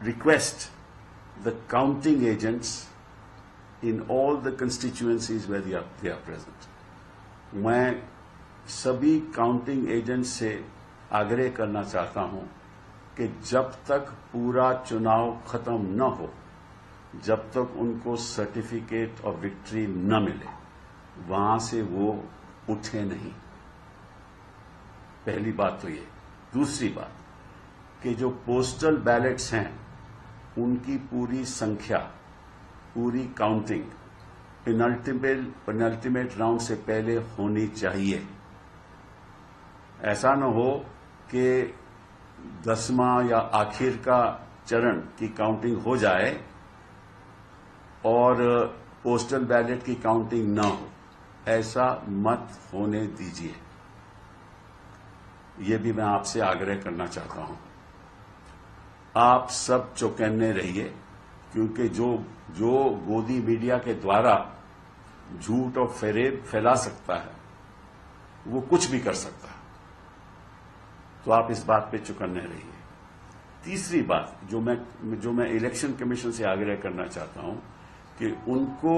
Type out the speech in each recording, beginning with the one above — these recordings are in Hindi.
request the counting agents in all the constituencies where they are present. मैं सभी काउंटिंग एजेंट से आग्रह करना चाहता हूं कि जब तक पूरा चुनाव खत्म न हो, जब तक उनको सर्टिफिकेट ऑफ विक्ट्री न मिले, वहां से वो उठे नहीं। पहली बात तो ये। दूसरी बात कि जो पोस्टल बैलेट्स हैं उनकी पूरी संख्या, पूरी काउंटिंग पेनल्टीमेट राउंड से पहले होनी चाहिए। ऐसा न हो कि 10वां या आखिर का चरण की काउंटिंग हो जाए और पोस्टल बैलेट की काउंटिंग न हो। ऐसा मत होने दीजिए। ये भी मैं आपसे आग्रह करना चाहता हूं। आप सब चौकन्ने रहिए, क्योंकि जो गोदी मीडिया के द्वारा झूठ और फेरेब फैला सकता है वो कुछ भी कर सकता है। तो आप इस बात पे चौकन्ने रहिए। तीसरी बात जो मैं इलेक्शन कमीशन से आग्रह करना चाहता हूं कि उनको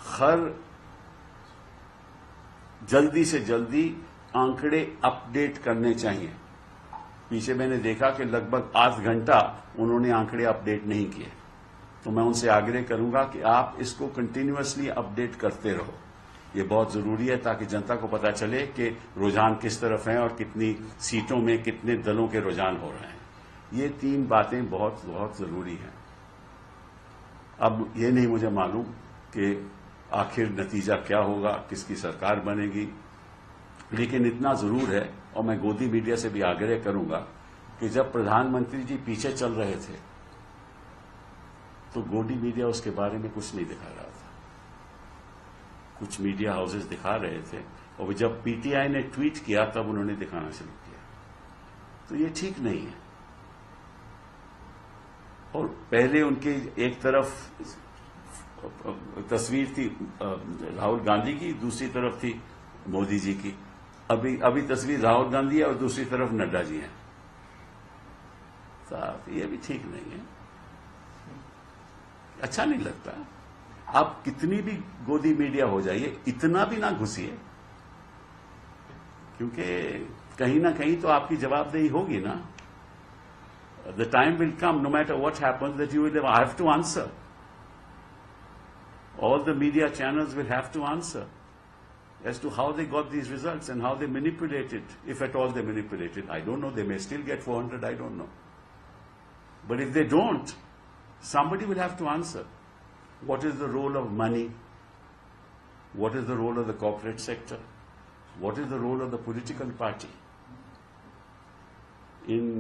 हर जल्दी से जल्दी आंकड़े अपडेट करने चाहिए। पीछे मैंने देखा कि लगभग 8 घंटा उन्होंने आंकड़े अपडेट नहीं किए। तो मैं उनसे आग्रह करूंगा कि आप इसको कंटिन्यूअसली अपडेट करते रहो। ये बहुत जरूरी है ताकि जनता को पता चले कि रुझान किस तरफ है और कितनी सीटों में कितने दलों के रुझान हो रहे हैं। ये 3 बातें बहुत बहुत जरूरी हैं। अब ये नहीं मुझे मालूम कि आखिर नतीजा क्या होगा, किसकी सरकार बनेगी, लेकिन इतना जरूर है और मैं गोदी मीडिया से भी आग्रह करूंगा कि जब प्रधानमंत्री जी पीछे चल रहे थे तो गोदी मीडिया उसके बारे में कुछ नहीं दिखा रहा था। कुछ मीडिया हाउसेस दिखा रहे थे और जब पीटीआई ने ट्वीट किया तब उन्होंने दिखाना शुरू किया। तो ये ठीक नहीं है। और पहले उनके एक तरफ तस्वीर थी राहुल गांधी की, दूसरी तरफ थी मोदी जी की। अभी तस्वीर राहुल गांधी है और दूसरी तरफ नड्डा जी हैं। साहब ये भी ठीक नहीं है, अच्छा नहीं लगता। आप कितनी भी गोदी मीडिया हो जाइए, इतना भी ना घुसिए, क्योंकि कहीं ना कहीं तो आपकी जवाबदेही होगी ना। The time will come, no matter what happens, that you will have to answer. All the media channels will have to answer as to how they got these results and how they manipulated, if at all they manipulated. I don't know, they may still get 400, I don't know. But if they don't, somebody will have to answer. What is the role of money? What is the role of the corporate sector? What is the role of the political party in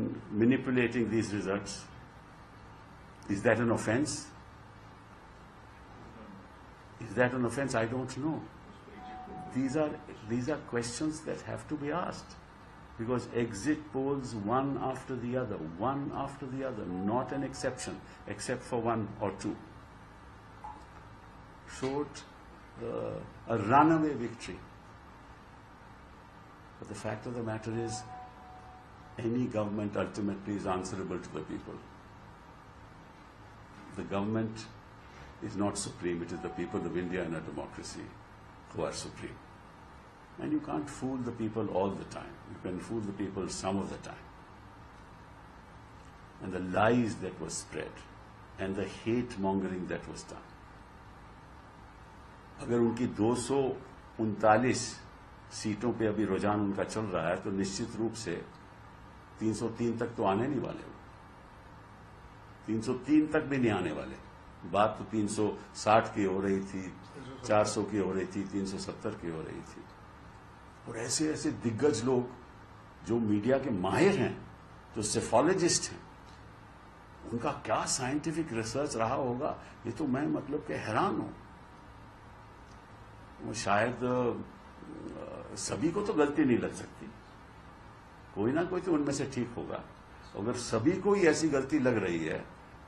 manipulating these results? Is that an offense? Is that an offense? I don't know. These are questions that have to be asked, because exit polls one after the other, not an exception, except for 1 or 2, showed a runaway victory. But the fact of the matter is, any government ultimately is answerable to the people. The government is not supreme. It is the people of India in a democracy who are supreme. And you can't fool the people all the time. You can fool the people some of the time. And the lies that were spread and the hate mongering that was done. अगर उनकी 239 सीटों पे अभी रुझान उनका चल रहा है तो निश्चित रूप से 303 तक तो आने नहीं वाले। 303 तक भी नहीं आने वाले। बात तो 360 की हो रही थी, 400 की हो रही थी, 370 की हो रही थी। और ऐसे ऐसे दिग्गज लोग जो मीडिया के माहिर हैं, जो सेफोलॉजिस्ट हैं, उनका क्या साइंटिफिक रिसर्च रहा होगा, ये तो मैं मतलब कि हैरान हूं। शायद सभी को तो गलती नहीं लग सकती, कोई ना कोई तो उनमें से ठीक होगा। अगर सभी को ही ऐसी गलती लग रही है,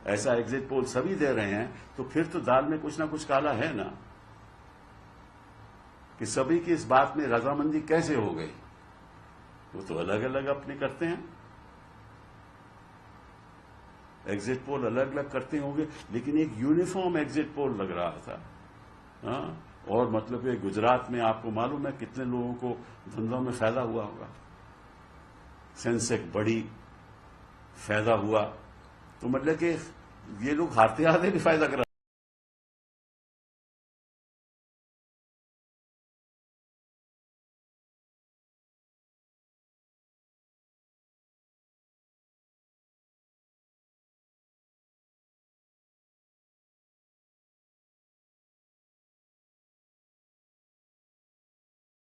ऐसा एग्जिट पोल सभी दे रहे हैं, तो फिर तो दाल में कुछ ना कुछ काला है ना। कि सभी की इस बात में रजामंदी कैसे हो गई, वो तो अलग अलग अपने करते हैं। एग्जिट पोल अलग अलग करते होंगे, लेकिन एक यूनिफॉर्म एग्जिट पोल लग रहा था। हाँ, और मतलब ये गुजरात में आपको मालूम है कितने लोगों को धंधों में फायदा हुआ होगा, सेंसेक्स बड़ी, फायदा हुआ। तो मतलब कि ये लोग हारते हारते भी फायदा करा